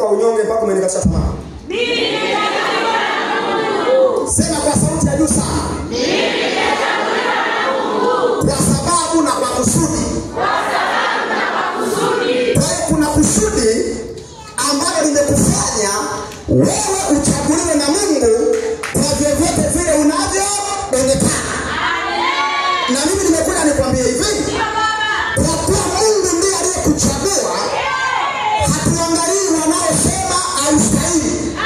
kwa unyonge mpaka umenikatisha tamaa? Mimi nimechaguliwa na Mungu. Sema kwa sauti ya juu sana. Mimi nimechaguliwa na Mungu. Kwa sababu na kwa kusudi. Kwa sababu na kwa kusudi. Kwa hiyo kuna kusudi ambalo limekufanya wewe uchaguliwe na Mungu kwa vyovyote vile unavyoonekana. Na mimi nimekuja nikwambie hivi, kwa kuwa Mungu ndiye aliyekuchagua, hatuangalii wanaosema haustahili.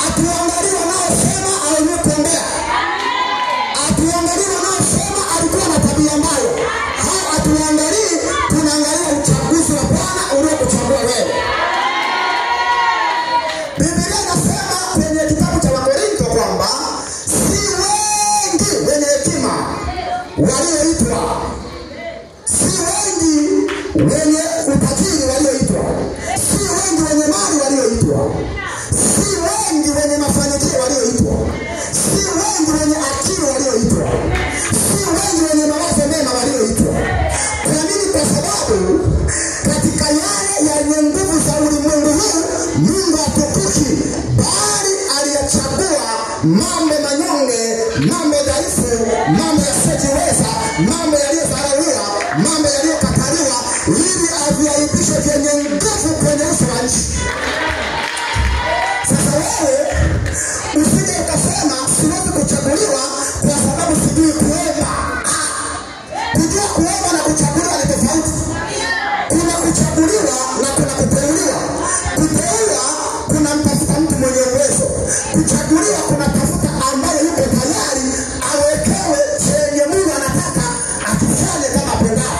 Hatuangalii wanaosema hawezi, hatuangalii wanaosema alikuwa na tabia mbaya. Hatuangalii, tunaangalia uchaguzi wa Bwana uliokuchagua wewe. Biblia inasema kwenye kitabu cha Wakorintho kwamba si wengi wenye hekima walioitwa, si wengi wenye utajiri walioitwa, si wengi wenye mali walioitwa, si wengi wenye mafanikio walioitwa, si wengi wenye akili walioitwa, si wengi wenye mawazo mema walioitwa. Kwa nini? Kwa sababu katika yale yenye nguvu za ulimwengu huu Mungu hatukuki, bali aliyachagua mambo manyonge, mambo dhaifu, mambo yasiyojiweza, mambo yaliyodharauliwa, mambo yaliyokataliwa, ili aviaibishe vyenye nguvu kwenye uso wa nchi. Sasa wewe usije ukasema siwezi kuchaguliwa kwa sababu sijui kuomba. Kujua kuomba na kuchaguliwa ni tofauti. Kuna kuchaguliwa na kuna kuteuliwa. Kuteuliwa kuna mtafuta mtu mwenye uwezo. Kuchaguliwa kuna tafuta ambaye yuko tayari awekewe chenye Mungu anataka akifanye kama pendao.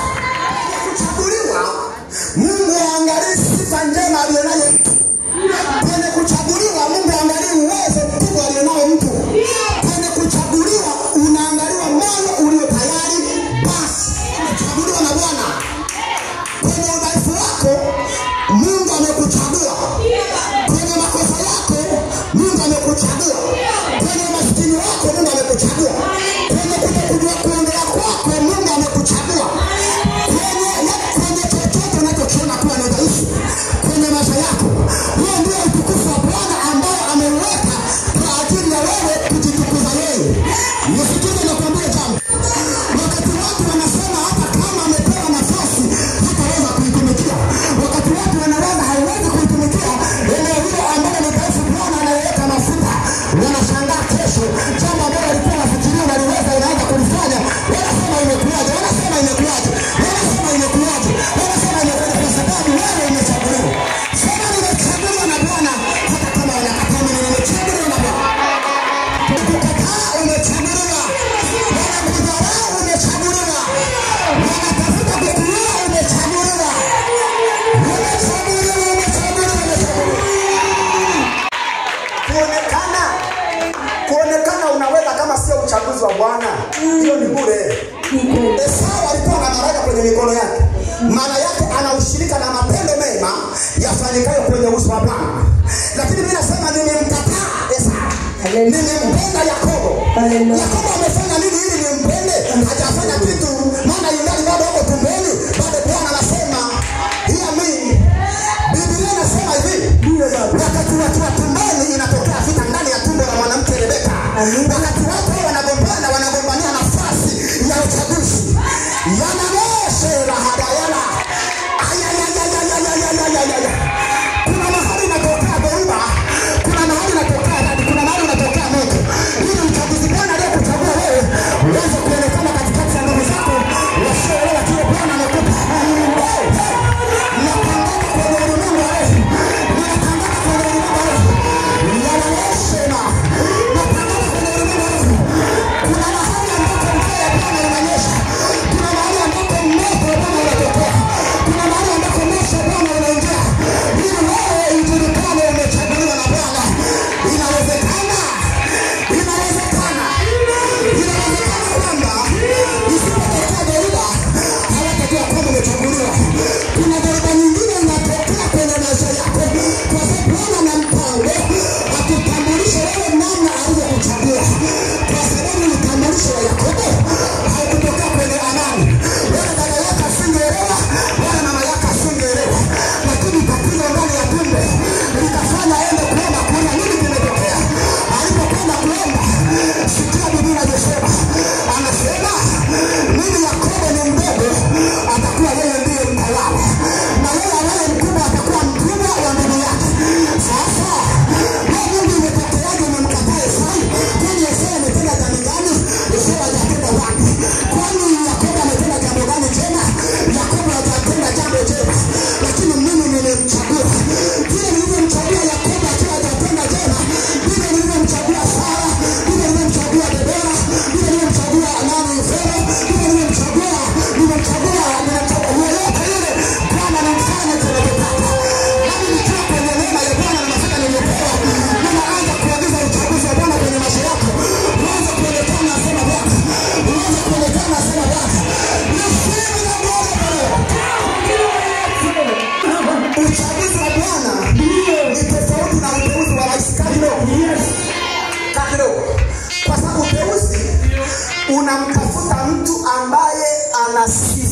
Kuchaguliwa, Mungu aangalie sifa njema aliyonayo mtu. Kwenye kuchaguliwa, Mungu aangalie uwezo mkubwa alionao mtu. Kwenye kuchaguliwa, unaangaliwa moyo ulio tayari. Basi umechaguliwa na Bwana. Kwenye udhaifu wako Mungu amekuchagua. Kwenye makosa yako Mungu amekuchagua. Kwenye maskini wako Mungu amekuchagua. Kwenye kutokujua kuongea kwako Mungu amekuchagua. Kwenye chochote unachokiona kuwa ni dhaifu kwenye maisha yako, huo ndio utukufu wa Bwana ambao ameuweka kwa ajili ya wewe kujitukuza yeye. Nisikize nakwambia jambo. Wakati watu wanasema hata kama amepewa nafasi hataweza kuitumikia, wakati watu wanaweza haiwezi kuitumikia eneo hilo ambalo ni dhaifu, Bwana anaweka mafuta, wanashangaa kesho jambo ambalo walikuwa wafikiria waliweza inaanza kulifanya. Wanasema imekuaje, wanasema imekuaje, wanasema imekuaje, wanasema imekuaje, kwa sababu wewe umechaguliwa. Sema nimechaguliwa na Bwana. Hata kama wanakataa, mimi nimechaguliwa na Bwana. Kukataa umechaguliwa, wanakudharau umechaguliwa, wanatafuta kukuua umechaguliwa, kuonekana unaweza kama sio uchaguzi wa Bwana, hiyo ni bure. Esau alikuwa na malaika kwenye mikono yake, maana yake ana ushirika na matendo mema yafanyikayo kwenye uso wa Bwana. Lakini mimi nasema nimemkataa Esau, nimempenda Yakobo. Yakobo amefanya nini ili nimpende? Hajafanya kitu, maana yungali bado hapo tumboni. Bado Bwana anasema hear me. Biblia inasema hivi, wakati watu wa tumboni inatokea vita ndani ya tumbo la mwanamke Rebeka. Wakati watu wanagombania nafasi ya uchaguzi, yanamoshe la hadayala. Kuna mahali inatokea dhoruba, kuna mahali inatokea radi, kuna mahali inatokea moto. Ili uchaguzi Bwana aliyekuchagua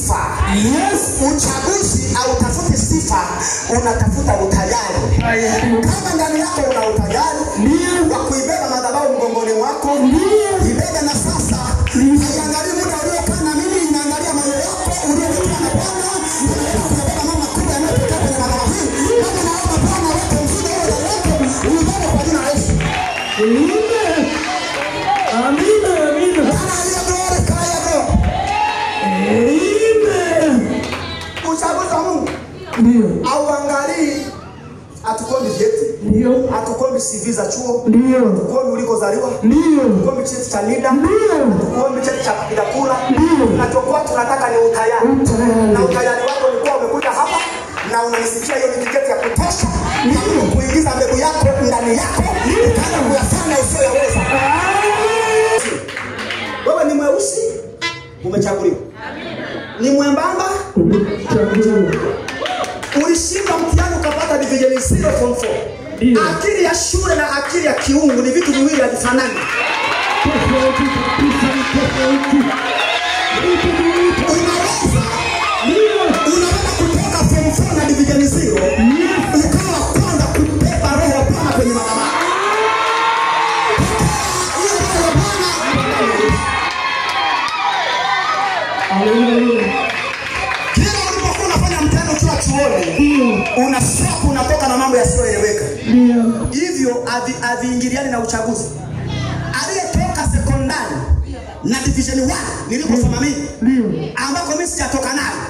sifa. Yes. Uchaguzi hautafuti sifa, unatafuta utayari. Kama ndani yako una utayari wa kuibeba madhabahu mgongoni mwako, ibebe na sasa. Haiangalii muda uliokaa na mimi, inaangalia moyo wako uliokuwa na Bwana. Unaweza kubeba mambo makubwa yanayotokea kwenye madhabahu hii. Kama naomba Bwana weke mzigo huo ndani yako, uibebe kwa jina la Yesu. Amina, amina. Uchaguzi wa Mungu Ndio. Auangalii atukomi vyeti. Ndio. Atukomi CV za chuo. Ndio. Atukomi ulikozaliwa. Ndio. Atukomi cheti cha NIDA. Ndio. Atukomi cheti cha kupiga kura. Ndio. Tunachokuwa tunataka ni utayari. Na utayari wako ni kuwa umekuja hapa na unanisikia hiyo ni tiketi ya kutosha. Ndio. Kuingiza mbegu yako ndani yako. Ukaanza kuyafanya usiyoweza. Wewe ni mweusi, umechaguliwa. Ni mwembamba, Umechaguliwa. Ulishinda mtihani ukapata division 0 form 4. Akili ya shule na akili ya kiungu ni vitu viwili havifanani. Tofauti kabisa, tofauti. Unaweza kutoka form 4 na division 0 ukawa kwanza kubeba roho Bwana kwenye madhabahu. Kila ulipokuwa unafanya mtihani ukiwa chuoni, unashaku unatoka na mambo yasiyoeleweka. Hivyo haviingiliani na uchaguzi. Aliyetoka sekondari na division 1 niliposoma mimi, ambako mimi sijatoka nayo,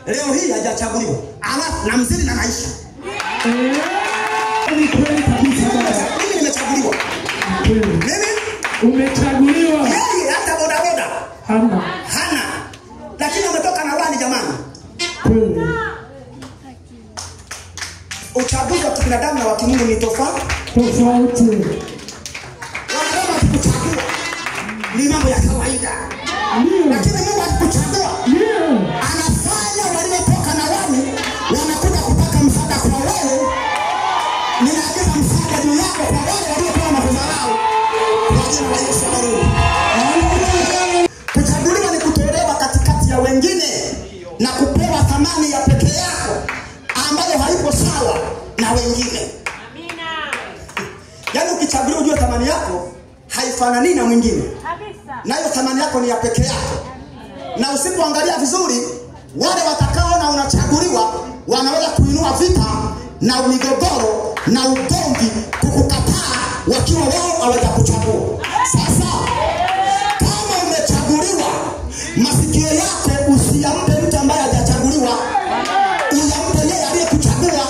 leo hii hajachaguliwa. Alafu na mzidi na maisha. Ni kweli kabisa baba. Mimi nimechaguliwa. Mimi umechaguliwa. Yeye hata bodaboda hana. Lakini umetoka na wani jamani. Kweli. Uchaguzi wa kibinadamu na wa kimungu ni tofauti. Wanasema kuchagua ni mambo ya kawaida. Lakini Mungu akikuchagua, anafanya waliotoka na wani wanakuja kupata msaada kwa wewe. Ninaagiza msaada juu yako kwa wale waliokuwa na kudharau. Kwa jina la Yesu Kristo. Kuchaguliwa ni kutolewa katikati ya wengine na kupewa thamani ya pekee yako ambayo haipo sawa na wengine. Amina. Yaani ukichaguliwa ujue thamani yako haifanani na mwingine. Kabisa. Na hiyo thamani yako ni ya pekee yako. Na usipoangalia vizuri, wale watakaoona unachaguliwa wanaweza kuinua vita na migogoro na ugomvi kukukataa wakiwa wao hawajakuchagua. Sasa kama umechaguliwa, masikio yako usiyampe mtu ambaye hajachaguliwa. Uyampe yeye aliyekuchagua.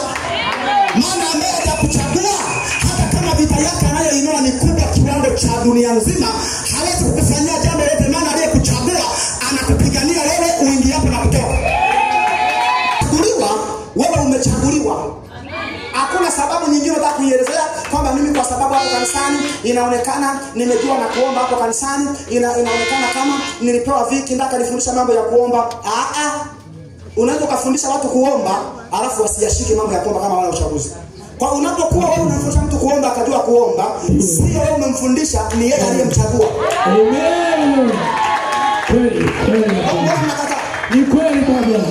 Maana ambaye hajakuchagua, hata kama vita yake anayoinua ni kubwa kiwango cha dunia nzima, hawezi kukufanyia jambo lolote, maana aliyekuchagua anakupigania wewe uingie hapo na kutoka. Chaguliwa, wewe umechaguliwa. Hakuna sababu nyingine nataka kuielezea kwamba mimi kwa sababu hapo kanisani inaonekana nimejua na kuomba hapo kanisani inaonekana kama nilipewa viki ndaka nifundisha mambo ya kuomba. Unaweza kufundisha watu kuomba alafu wasiyashike mambo ya kuomba kama wale uchaguzi. Kwa unapokuwa wewe unamfundisha mtu kuomba akajua kuomba, sio wewe umemfundisha, ni yeye aliyemchagua. Amen. Kweli. Ni kweli baba.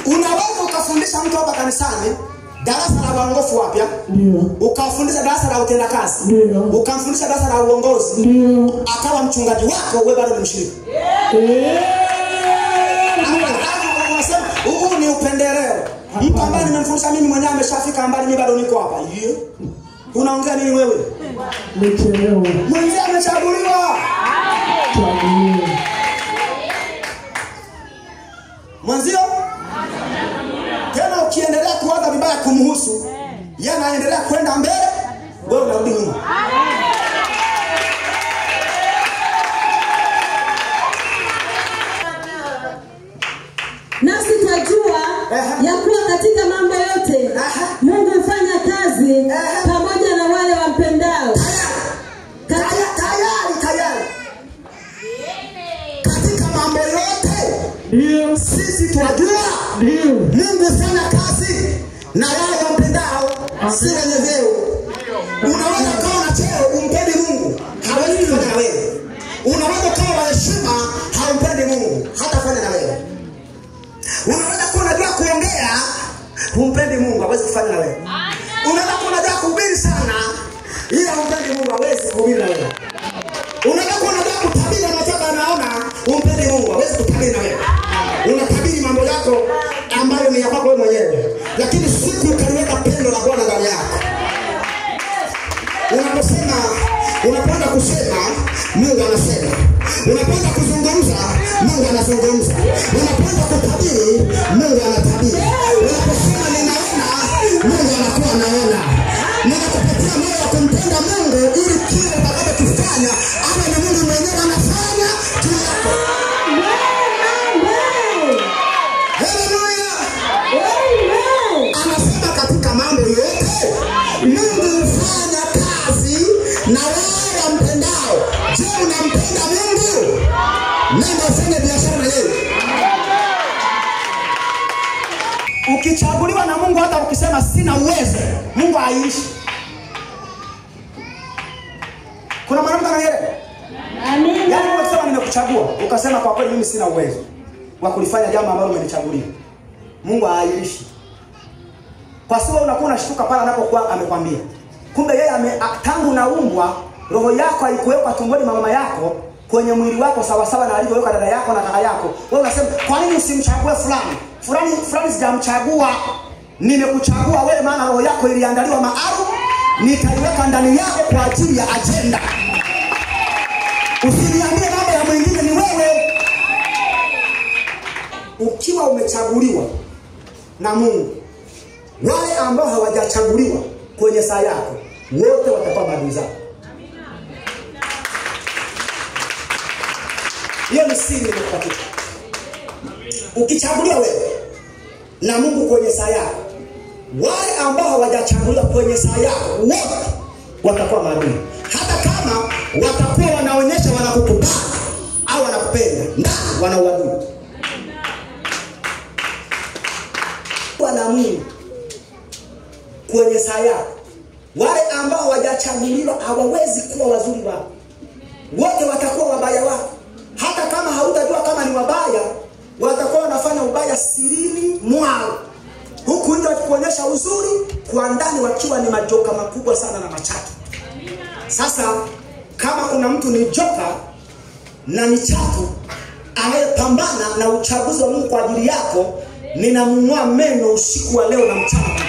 Unaweza ukafundisha mtu hapa kanisani darasa la waongofu wapya, ukafundisha darasa la utendakazi, ukamfundisha darasa la uongozi, akawa mchungaji wako, wewe bado ni mshiriki. Unasema huu ni upendeleo. Mtu ambaye nimemfundisha mimi mwenyewe ameshafika mbali, mimi bado niko hapa. Unaongea nini wewe? Nimechelewa. Mwenyewe amechaguliwa. Mwanzio tena ukiendelea kuwaza vibaya kumhusu, yeye anaendelea kwenda mbele, wewe unarudi nyuma. Nasi tunajua ya kuwa katika mambo yote Mungu hufanya kazi pamoja na wale wampendao. Tayari. Katika mambo yote sisi tunajua Mungu hufanya kazi na wale wampendao, si wenye vyeo. Unaweza kuwa na cheo umpendi Mungu, hawezi kufanya na wewe. Unaweza kuwa na heshima haumpendi Mungu, hatafanya na wewe. Unaweza kuwa unajua kuongea, humpendi Mungu, hawezi kufanya na wewe. Unaweza kuwa unajua kuhubiri sana, ila humpendi Mungu, hawezi kuhubiri na wewe. Unaweza kuwa unajua kutabiri unataka anaona, humpendi Mungu, hawezi kutabiri na wewe. Unatabiri mambo yako ambayo ni ya kwako wewe mwenyewe. Lakini siku utaliweka pendo la Bwana ndani yako. Unaposema, unapenda kusema, Mungu anasema. Unapenda kuzungumza, Mungu anazungumza. Unapenda kutabiri, Mungu anatabiri. Unaposema ninaona, Mungu anakuwa anaona. Ninakupatia moyo wa kumpenda Mungu ili kile utakachokifanya awe ni Mungu mwenyewe anafanya juu yako. Haleluya. Anasema katika mambo yote Mungu hufanya kazi na wale wampendao. Je, unampenda Mungu? Nenda ufanye biashara na yeye. Ukichaguliwa na Mungu, hata ukisema sina uwezo, Mungu haishi. Kuna mwanamke anaelewa? Amina. Yaani ukisema nimekuchagua, ukasema kwa kweli mimi sina uwezo wa kulifanya jambo ambalo umenichagulia, Mungu haishi. Kwa sababu unakuwa unashtuka pale anapokuwa amekwambia. Kumbe yeye tangu naumbwa, roho yako haikuwekwa tumboni mwa mama yako kwenye mwili wako sawa sawa na alivyoweka dada yako na kaka yako. Wewe unasema kwa nini usimchague fulani? Fulani sijamchagua. Nimekuchagua wewe, maana roho yako iliandaliwa maalum, nitaiweka ndani yako kwa ajili ya agenda. Usiniambie mambo ya mwingine, ni wewe. Ukiwa umechaguliwa na Mungu, wale ambao hawajachaguliwa kwenye saa yako, wote watakuwa maadui zako. Hiyo ni siri nimekupatia. Ukichaguliwa wewe na Mungu kwenye saa yako, wale ambao hawajachaguliwa kwenye saa yako, wote watakuwa maadui. Hata kama watakuwa wanaonyesha wanakukubali au wanakupenda, ndani wana uadui. Na Mungu kwenye saa yako, wale ambao hawajachaguliwa hawawezi kuwa wazuri wako. Wote watakuwa wabaya wako. Hata kama hautajua kama ni wabaya, watakuwa wanafanya ubaya sirini mwao, huku nje wakikuonyesha uzuri, kwa ndani wakiwa ni majoka makubwa sana na machafu. Sasa kama kuna mtu ni joka na ni chafu anayepambana na uchaguzi wa Mungu kwa ajili yako, ninamng'oa meno usiku wa leo na mchana.